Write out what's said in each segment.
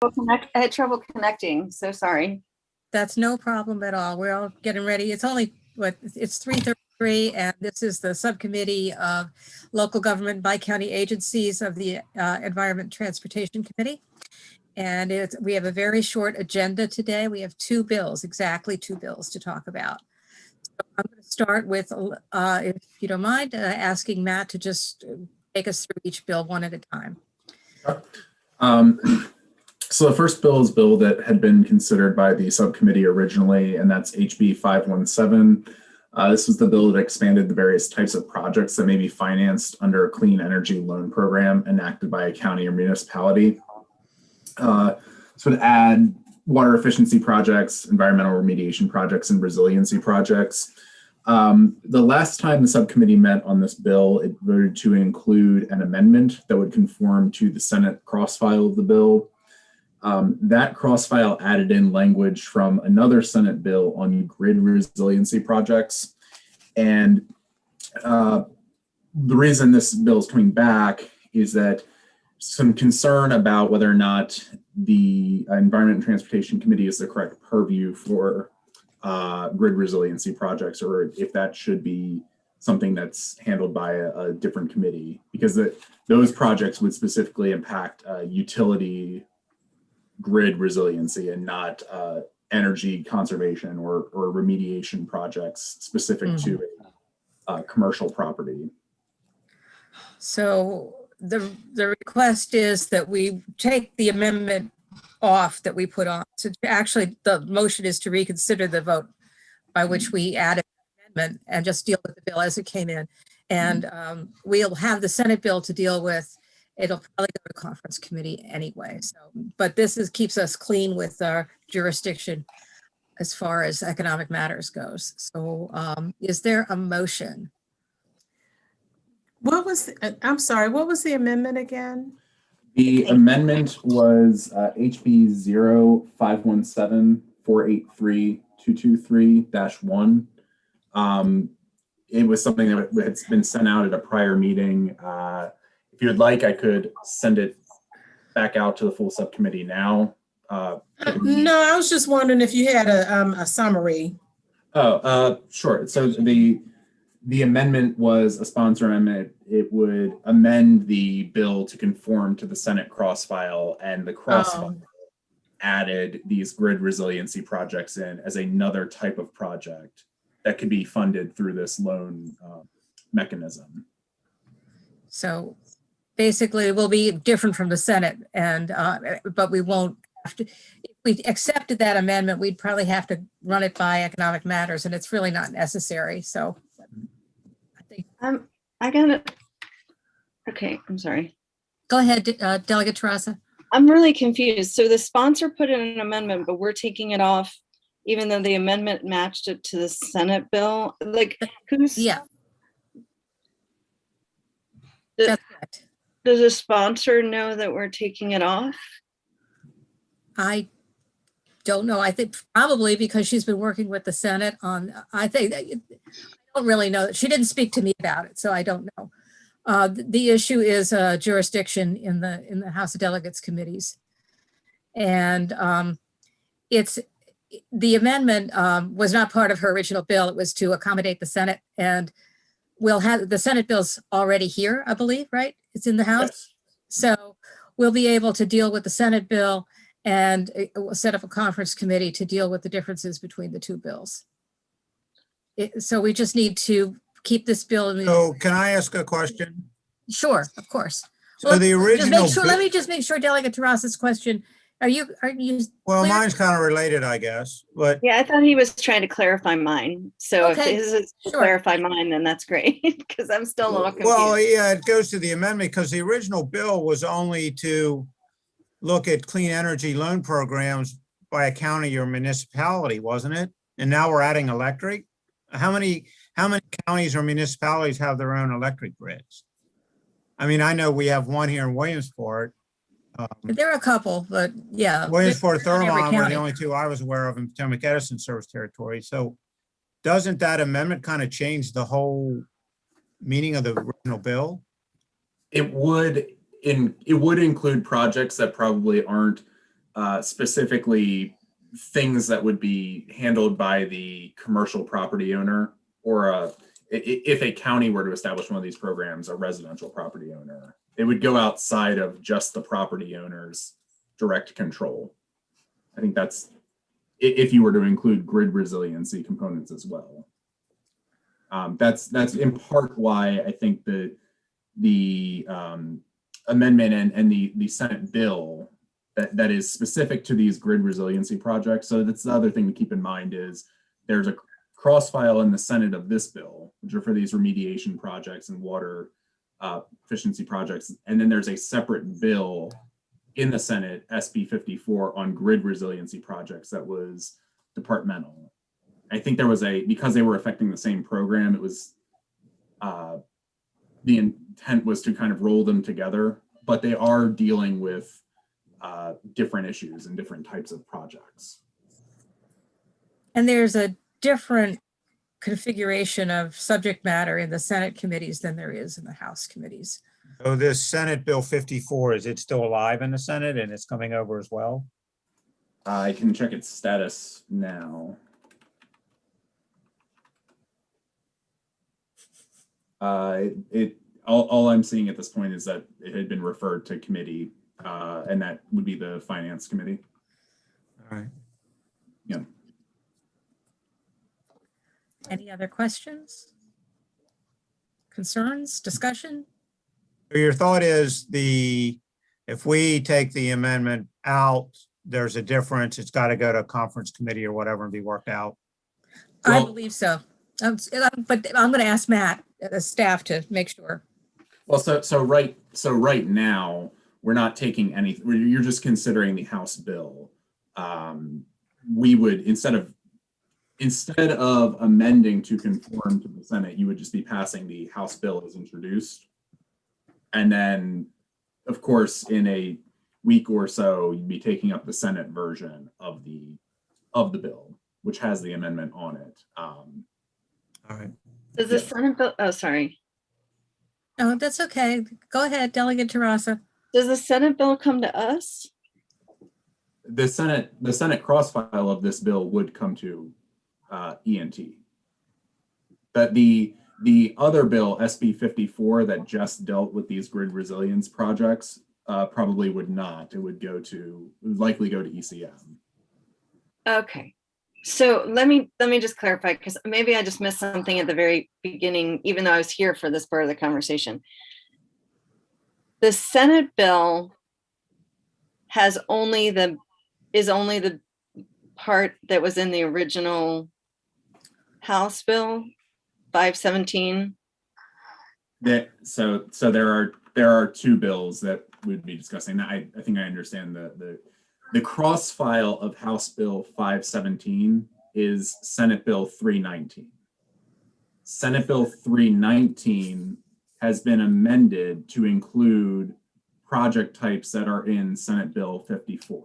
I had trouble connecting, so sorry. That's no problem at all. We're all getting ready. It's only, it's 3:33, and this is the Subcommittee of Local Government by County Agencies of the Environment and Transportation Committee. And we have a very short agenda today. We have exactly two bills to talk about. So I'm going to start with, if you don't mind, asking Matt to just take us through each bill one at a time. So the first bill is a bill that had been considered by the subcommittee originally, and that's HB 517. This was the bill that expanded the various types of projects that may be financed under a clean energy loan program enacted by a county or municipality. This would add water efficiency projects, environmental remediation projects, and resiliency projects. The last time the subcommittee met on this bill, it voted to include an amendment that would conform to the Senate crossfile of the bill. That crossfile added in language from another Senate bill on grid resiliency projects. And the reason this bill is coming back is that some concern about whether or not the Environment and Transportation Committee is the correct purview for grid resiliency projects, or if that should be something that's handled by a different committee, because those projects would specifically impact utility grid resiliency and not energy conservation or remediation projects specific to a commercial property. So the request is that we take the amendment off that we put on. So actually, the motion is to reconsider the vote by which we added the amendment and just deal with the bill as it came in. And we'll have the Senate bill to deal with. It'll probably go to conference committee anyway. So, but this keeps us clean with our jurisdiction as far as economic matters goes. So is there a motion? I'm sorry, what was the amendment again? The amendment was HB 0517-483-223-1. It was something that had been sent out at a prior meeting. If you would like, I could send it back out to the full subcommittee now. No, I was just wondering if you had a summary. Oh, sure. So the amendment was a sponsor amendment. It would amend the bill to conform to the Senate crossfile, and the crossfile added these grid resiliency projects in as another type of project that could be funded through this loan mechanism. So basically, it will be different from the Senate, and but we won't have to. If we accepted that amendment, we'd probably have to run it by economic matters, and it's really not necessary. So I think I got it. Okay, I'm sorry. Go ahead, Delegate Teresa. I'm really confused. So the sponsor put in an amendment, but we're taking it off, even though the amendment matched it to the Senate bill. Like, who's? Yeah. That's correct. Does the sponsor know that we're taking it off? I don't know. I think probably because she's been working with the Senate on, I don't really know. She didn't speak to me about it, so I don't know. The issue is jurisdiction in the House of Delegates committees. And the amendment was not part of her original bill. It was to accommodate the Senate, and we'll have the Senate bill's already here, I believe, right? It's in the House. Yes. So we'll be able to deal with the Senate bill, and we'll set up a conference committee to deal with the differences between the two bills. So we just need to keep this bill. So can I ask a question? Sure, of course. So Well, the original. let me just make sure Delegate Teresa's question. Are you? Well, clear? mine's kind of related, I guess, but Yeah, I thought he was trying to clarify mine. So Okay, if his is to sure. clarify mine, then that's great, because I'm still a little confused. well, yeah, it goes to the amendment because the original bill was only to look at clean energy loan programs by a county or municipality, wasn't it? And now we're adding electric. How many counties or municipalities have their own electric grids? I mean, I know we have one here in Williamsport. There are a couple, but yeah. Williamsport, not every Thurmont were county. the only two I was aware of in Potomac Edison service territory. So doesn't that amendment kind of change the whole meaning of the original bill? It would include projects that probably aren't specifically things that would be handled by the commercial property owner, or if a county were to establish one of these programs, a residential property owner. It would go outside of just the property owner's direct control. I think that's if you were to include grid resiliency components as well. That's in part why I think the amendment and the Senate bill that is specific to these grid resiliency projects. So that's the other thing to keep in mind is there's a cross file in the Senate of this bill, which are for these remediation projects and water efficiency projects. And then there's a separate bill in the Senate, SB 54, on grid resiliency projects that was departmental. I think there was because they were affecting the same program, it was, the intent was to kind of roll them together, but they are dealing with different issues and different types of projects. And there's a different configuration of subject matter in the Senate committees than there is in the House committees. So this Senate Bill 54, is it still alive in the Senate and it's coming over as well? I can check its status now. All I'm seeing at this point is that it had been referred to committee, and that would be the Finance Committee. All right. Yeah. Any other questions? Concerns, discussion? So your thought is if we take the amendment out, there's a difference. It's got to go to a conference committee or whatever and be worked out. I Well- believe so. But I'm going to ask Matt, the staff, to make sure. Well, so right now we're not taking any. You're just considering the House bill. We would instead of amending to conform to the Senate, you would just be passing the House bill as introduced, and then, of course, in a week or so, you'd be taking up the Senate version of the bill, which has the amendment on it. All right. Does the Senate bill, oh, sorry. No, that's okay. Go ahead, Delegate Terrasa. Does the Senate bill come to us? The Senate crossfile of this bill would come to ENT. But the other bill, SB 54, that just dealt with these grid resilience projects, probably would not. It would likely go to ECM. Okay. So let me just clarify, because maybe I just missed something at the very beginning, even though I was here for this part of the conversation. The Senate bill is only the part that was in the original House bill 517. So there are two bills that we'd be discussing. I think I understand the cross file of House Bill 517 is Senate Bill 319. Senate Bill 319 has been amended to include project types that are in Senate Bill 54.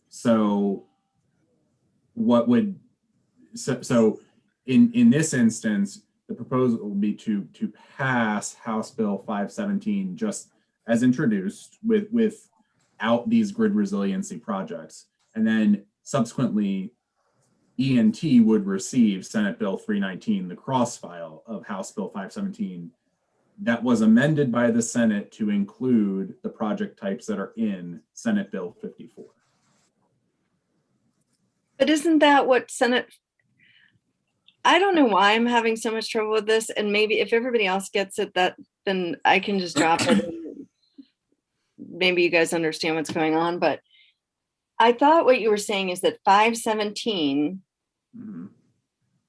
So in this instance, the proposal would be to pass House Bill 517 just as introduced without these grid resiliency projects. And then subsequently, ENT would receive Senate Bill 319, the cross file of House Bill 517 that was amended by the Senate to include the project types that are in Senate Bill 54. But isn't that what Senate? I don't know why I'm having so much trouble with this, and maybe if everybody else gets it, then I can just drop it. And maybe you guys understand what's going on, but I thought what you were saying is that 517, Mm-hmm.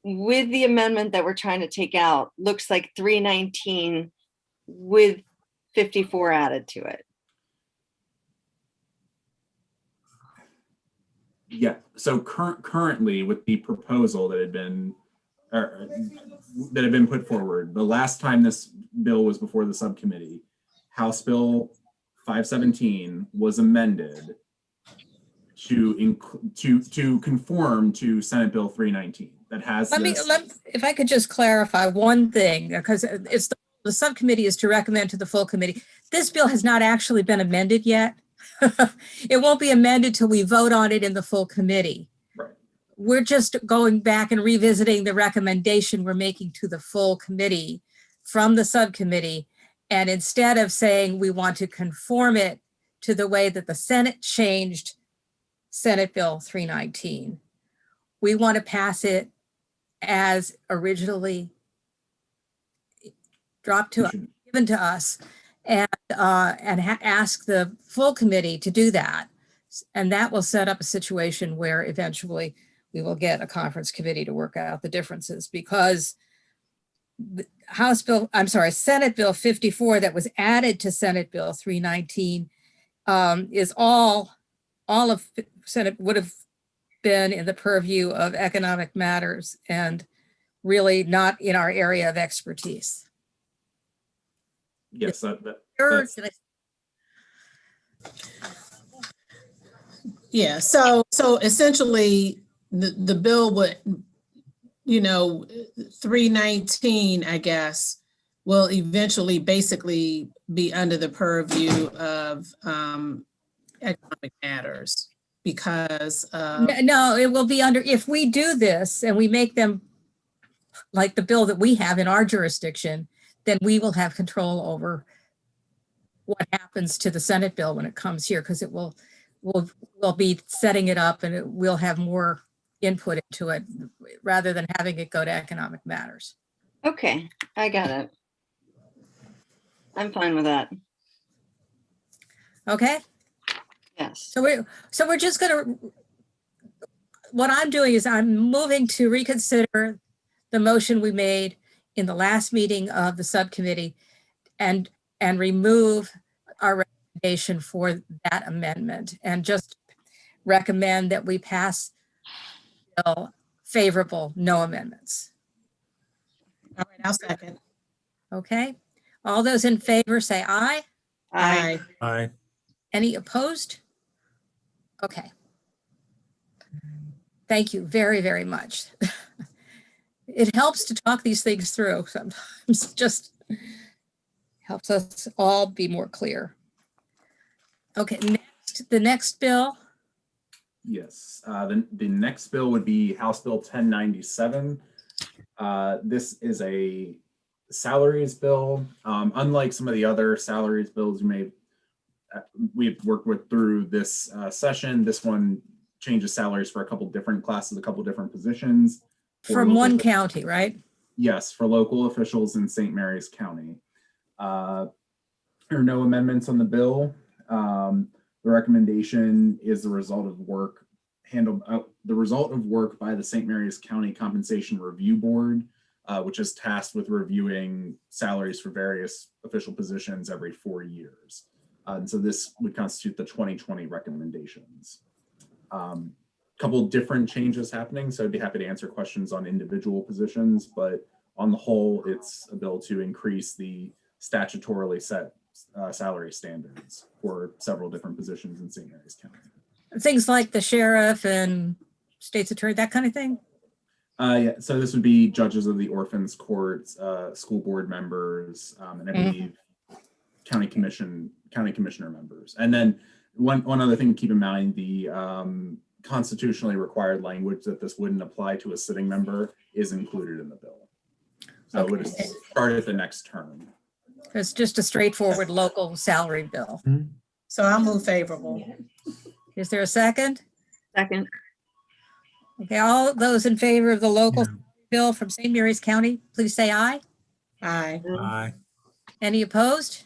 with the amendment that we're trying to take out, looks like 319 with 54 added to it. Yeah, so currently with the proposal that had been put forward, the last time this bill was before the subcommittee, House Bill 517 was amended to conform to Senate Bill 319 that has If I could just clarify one thing, because it's the subcommittee is to recommend to the full committee. this bill has not actually been amended yet. It won't be amended till we vote on it in the full committee. Right. We're just going back and revisiting the recommendation we're making to the full committee from the subcommittee. And instead of saying we want to conform it to the way that the Senate changed Senate Bill 319, we want to pass it as originally given to us, and ask the full committee to do that. And that will set up a situation where eventually we will get a conference committee to work out the differences, because the Senate Bill 54 that was added to Senate Bill 319 is all of Senate would have been in the purview of economic matters and really not in our area of expertise. Yes, Sure. Yeah, so essentially, the bill would, 319, I guess, will eventually basically be under the purview of economic matters, because No, it will be under, if we do this and we make them like the bill that we have in our jurisdiction, then we will have control over what happens to the Senate bill when it comes here, because it will be setting it up, and we'll have more input into it rather than having it go to economic matters. Okay, I got it. I'm fine with that. Okay, Yes. so we're just gonna, what I'm doing is I'm moving to reconsider the motion we made in the last meeting of the subcommittee and remove our recommendation for that amendment, and just recommend that we pass bill favorable, no amendments. all right, I'll second. Okay, all those in favor say aye. Aye. Aye. Any opposed? Okay. Thank you very, very much. It helps to talk these things through sometimes, just helps us all be more clear. Okay, the next bill. yes. The next bill would be House Bill 1097. This is a salaries bill. Unlike some of the other salaries bills we've worked with through this session, this one changes salaries for a couple different classes, a couple different positions. From one county, right? Yes, for local officials in St. Mary's County. There are no amendments on the bill. The recommendation is the result of work by the St. Mary's County Compensation Review Board, which is tasked with reviewing salaries for various official positions every 4 years. And so this would constitute the 2020 recommendations. Couple different changes happening, so I'd be happy to answer questions on individual positions, but on the whole, it's a bill to increase the statutorily set salary standards for several different positions in St. Mary's County. Things like the sheriff and state's attorney, that kind of thing? Yeah, so this would be judges of the orphans courts, school board members, and I believe county commissioner members. And then one other thing to keep in mind, the constitutionally required language that this wouldn't apply to a sitting member is included in the bill. So it would start at the next term. It's just a straightforward local salary bill. So I'll move favorable. Is there a second? Second. Okay, all those in favor of the local bill from St. Mary's County, please say aye. Aye. Aye. Any opposed?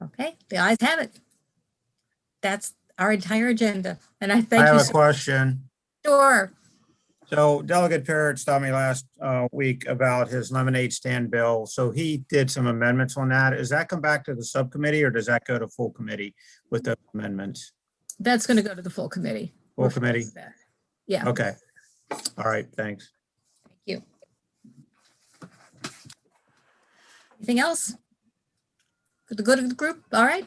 Okay, the ayes have it. That's our entire agenda, and I I thank you. have a question. Sure. So Delegate Parrott stopped me last week about his lemonade stand bill. So he did some amendments on that. Does that come back to the subcommittee, or does that go to full committee with the amendments? That's going to go to the full committee. Full committee? Yeah. Okay. All right, thanks. Thank you. Anything else? For the good of the group? All right.